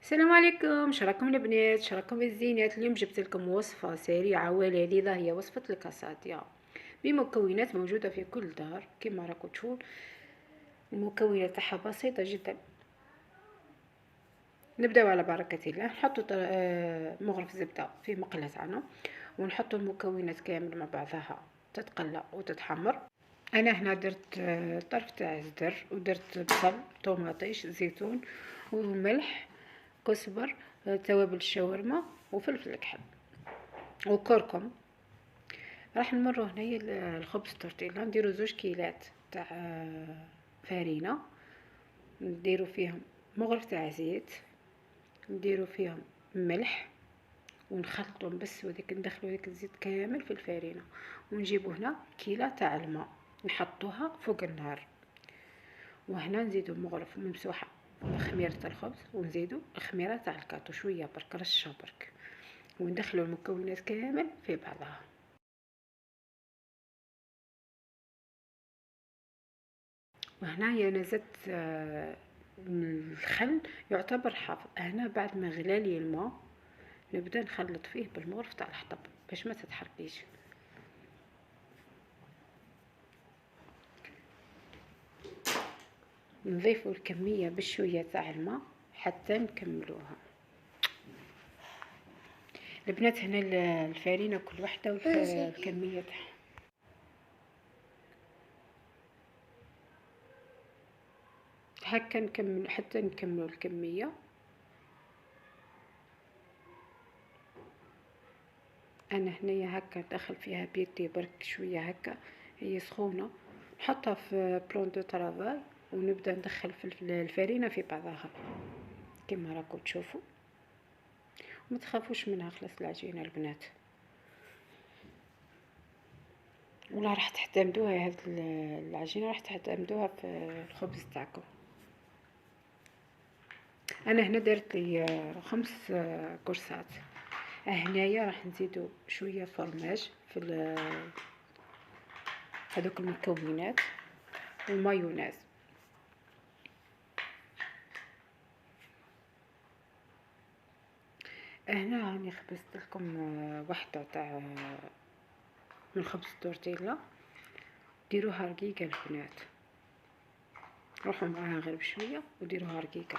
السلام عليكم، شراكم البنات، شراكم الزينات. اليوم جبت لكم وصفة سريعة ولذيذة، هي وصفة الكاساتيا بمكونات موجودة في كل دار كما راكم تشوفون. المكونات تاعها بسيطة جدا. نبداو على بركة الله. نحطوا مغرف زبدة في مقلة تاعنا، ونحطوا المكونات كامل مع بعضها تتقلى وتتحمر. انا هنا درت طرف تاع زدر، ودرت بصل، طوماطيش، زيتون وملح، كزبر، توابل الشاورما وفلفل الكحل وكركم. راح نمروا هنايا الخبز تورتيلا. نديروا 2 كيلات تاع فرينه، نديروا فيهم مغرف تاع زيت، نديروا فيهم ملح، ونخلطهم بس وديك ندخلوا ديك الزيت كامل في الفرينه. ونجيبوا هنا كيله تاع الماء نحطوها فوق النار، وهنا نزيدوا مغرف ممسوحه خميره الخبز، ونزيدوا الخميره تاع الكاطو شويه برك، رشه برك، وندخلوا المكونات كامل في بعضها. وهنايا انا زدت الخل يعتبر حافظ. هنا بعد ما غلالي الماء نبدا نخلط فيه بالمغرف تاع الحطب باش ما تتحرقيش. نضيفوا الكميه بشويه تاع الماء حتى نكملوها. البنات هنا الفرينه كل وحده والكميه تاعها. هكا نكمل حتى نكملوا الكميه. انا هنايا هكا ندخل فيها بيدي برك شويه هكا، هي سخونه، نحطها في بلون دو طرافاي، ونبدا ندخل في الفرينه في بعضها كما راكم تشوفوا. وما تخافوش منها، خلاص العجينه البنات، ولا راح تعتمدوها هاد العجينه راح تعتمدوها في الخبز تاعكم. انا هنا درت لي 5 كرسات. هنايا راح نزيدو شويه فرماج في هذوك المكونات والمايونيز. هنا راني خبزت لكم وحده تاع من خبز التورتيلا. ديروها رقيقه البنات، روحوا معاها غير بشويه وديروها رقيقه.